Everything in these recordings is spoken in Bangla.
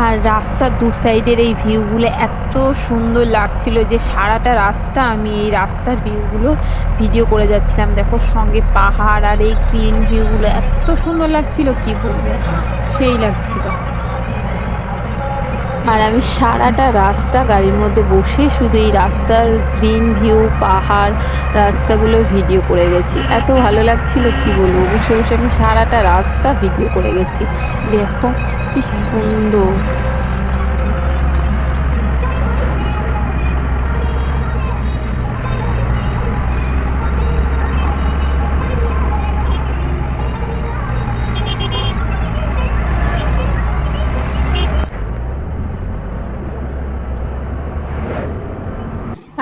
আর রাস্তার দু সাইডের এই ভিউগুলো এত সুন্দর লাগছিল যে সারাটা রাস্তা আমি এই রাস্তার ভিউগুলো ভিডিও করে যাচ্ছিলাম। দেখো সঙ্গে পাহাড় আর এই গ্রিন ভিউগুলো এত সুন্দর লাগছিল কি বলবো, সেই লাগছিল। আর আমি সারাটা রাস্তা গাড়ির মধ্যে বসে শুধু এই রাস্তার গ্রিন ভিউ, পাহাড়, রাস্তাগুলো ভিডিও করে গেছি। এত ভালো লাগছিল কি বলবো, বসে বসে আমি সারাটা রাস্তা ভিডিও করে গেছি। দেখো কি সুন্দর।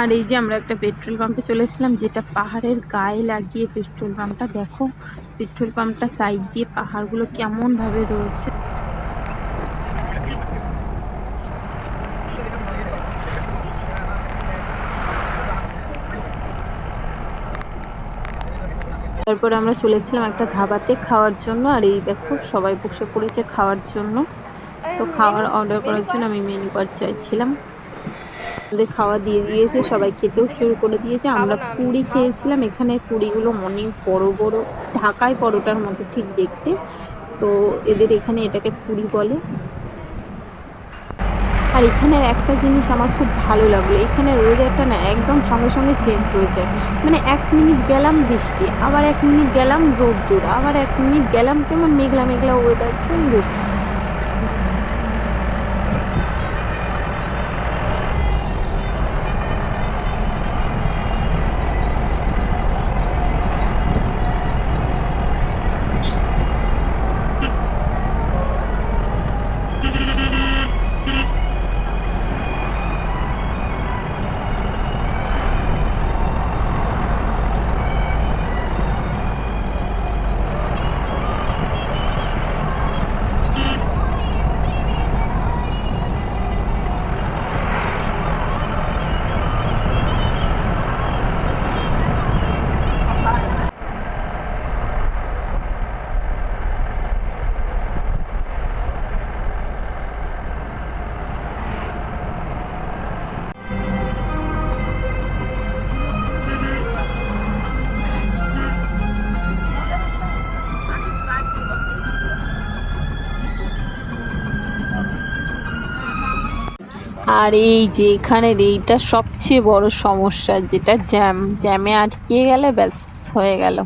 আর এই যে আমরা একটা পেট্রোল পাম্পে চলে এসেছিলাম, যেটা পাহাড়ের গায়ে লাগিয়ে পেট্রোল পাম্পটা। দেখো পেট্রোল পাম্পটা সাইড দিয়ে পাহাড়গুলো কেমন ভাবে রয়েছে। তারপর আমরা চলে এসেছিলাম একটা ধাবাতে খাওয়ার জন্য। আর এই দেখো সবাই বসে পড়েছে খাওয়ার জন্য। তো খাওয়ার অর্ডার করার জন্য আমি মেনু কার্ড চাইছিলাম। আমাদের খাওয়া দিয়ে দিয়েছে, সবাই খেতেও শুরু করে দিয়েছে। আমরা পুরি খেয়েছিলাম। এখানে পুরিগুলো অনেক বড় বড়, ঢাকাই পরোটার মতো ঠিক দেখতে। তো এদের এখানে এটাকে পুরি বলে। আর এখানের একটা জিনিস আমার খুব ভালো লাগলো, এখানের ওয়েদারটা না একদম সঙ্গে সঙ্গে চেঞ্জ হয়ে যায়। মানে 1 মিনিট গেলাম বৃষ্টি, আবার 1 মিনিট গেলাম রোদ্দুর, আবার 1 মিনিট গেলাম কেমন মেঘলা মেঘলা ওয়েদার, সুন্দর। আর এই যে এখানের এইটা সবচেয়ে বড় সমস্যা, যেটা জ্যামে আটকে গেলে ব্যাস হয়ে গেল।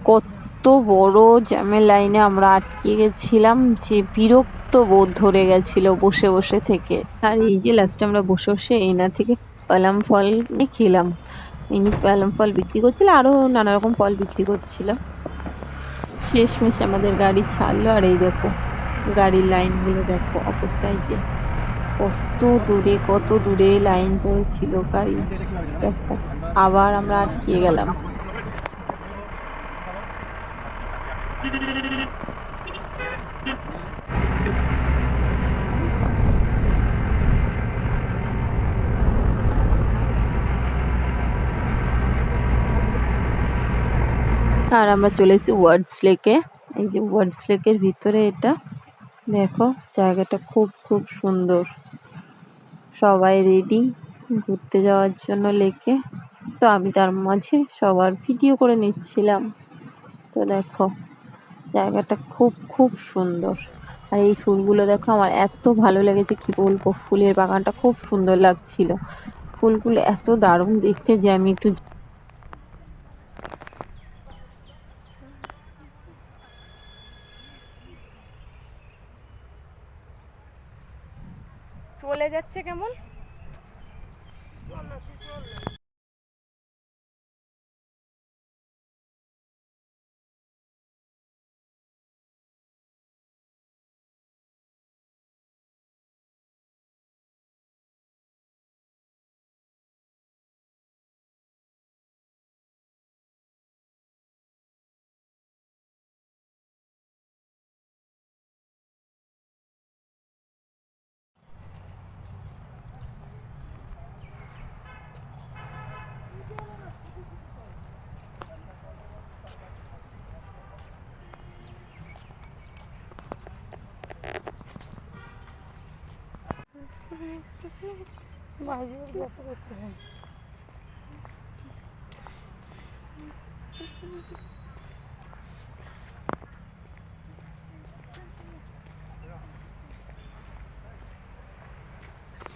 কত বড় জ্যামের লাইনে আমরা আটকে গেছিলাম যে বিরক্ত বোধ ধরে গেছিল বসে বসে থেকে। আর এই যে লাস্টে আমরা বসে বসে এনার থেকে পালাম ফল খেলাম। ইনি পালাম ফল বিক্রি করছিল, আরো নানা রকম ফল বিক্রি করছিল। শেষমেশ আমাদের গাড়ি ছাড়লো। আর এই দেখো গাড়ির লাইনগুলো দেখো অপর সাইডে, কত দূরে লাইন পড়েছিল গাড়ি। দেখো আবার আমরা আটকে গেলাম। আর আমরা চলে এসেছি ওয়ার্ডস লেকে। এই যে ওয়ার্ডস লেকের ভিতরে এটা, দেখো জায়গাটা খুব খুব সুন্দর। সবাই রেডি ঘুরতে যাওয়ার জন্য লেকে। তো আমি তার মাঝে সবার ভিডিও করে নিচ্ছিলাম। তো দেখো জায়গাটা খুব খুব সুন্দর। আর এই ফুলগুলো দেখো আমার এত ভালো লেগেছে কি বলবো, ফুলের বাগানটা খুব সুন্দর লাগছিল। ফুলগুলো এত দারুণ দেখতে যে আমি একটু চলে যাচ্ছে কেমন।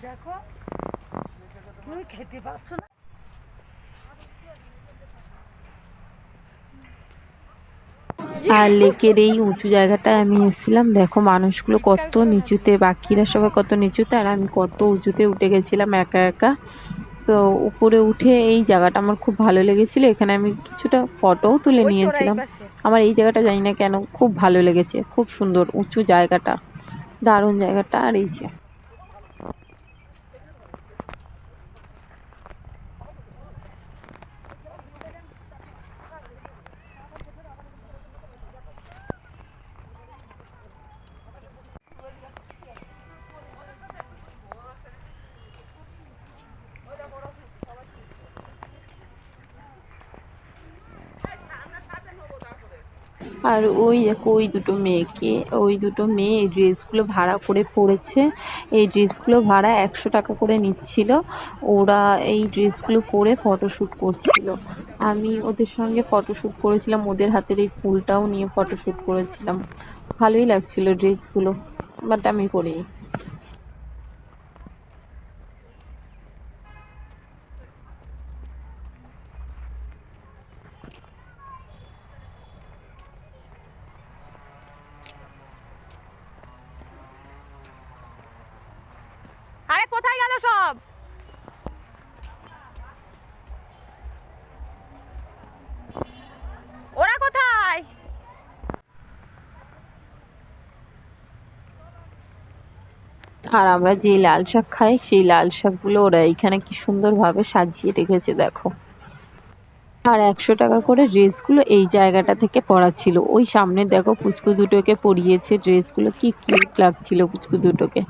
দেখো কেউ খেতে পাচ্ছ না। আর লেকের এই উঁচু জায়গাটায় আমি এসেছিলাম। দেখো মানুষগুলো কত নিচুতে, বাকিরা সবাই কত নিচুতে, আর আমি কত উঁচুতে উঠে গেছিলাম একা একা। তো উপরে উঠে এই জায়গাটা আমার খুব ভালো লেগেছিল। এখানে আমি কিছুটা ফটোও তুলে নিয়েছিলাম। আমার এই জায়গাটা জানি না কেন খুব ভালো লেগেছে, খুব সুন্দর উঁচু জায়গাটা, দারুণ জায়গাটা। আর এই যে আর ওই দেখো ওই দুটো মেয়ে এই ড্রেসগুলো ভাড়া করে পরেছে। এই ড্রেসগুলো ভাড়া 100 টাকা করে নিচ্ছিল। ওরা এই ড্রেসগুলো পরে ফটোশ্যুট করছিল। আমি ওদের সঙ্গে ফটোশ্যুট করেছিলাম, ওদের হাতের এই ফুলটাও নিয়ে ফটোশ্যুট করেছিলাম। ভালোই লাগছিল ড্রেসগুলো, বাট আমি পরিনি। আরে কোথায় গেল সব? ওরা কোথায়? আর আমরা যে লাল শাক খাই, সেই লাল শাকগুলো ওরা এইখানে কি সুন্দরভাবে সাজিয়ে রেখেছে দেখো। আর 100 টাকা করে ড্রেসগুলো এই জায়গাটা থেকে পরা ছিল। ওই সামনে দেখো পুচকু দুটোকে পরিয়েছে ড্রেসগুলো, কি কিউট লাগছিল পুচকু দুটোকে।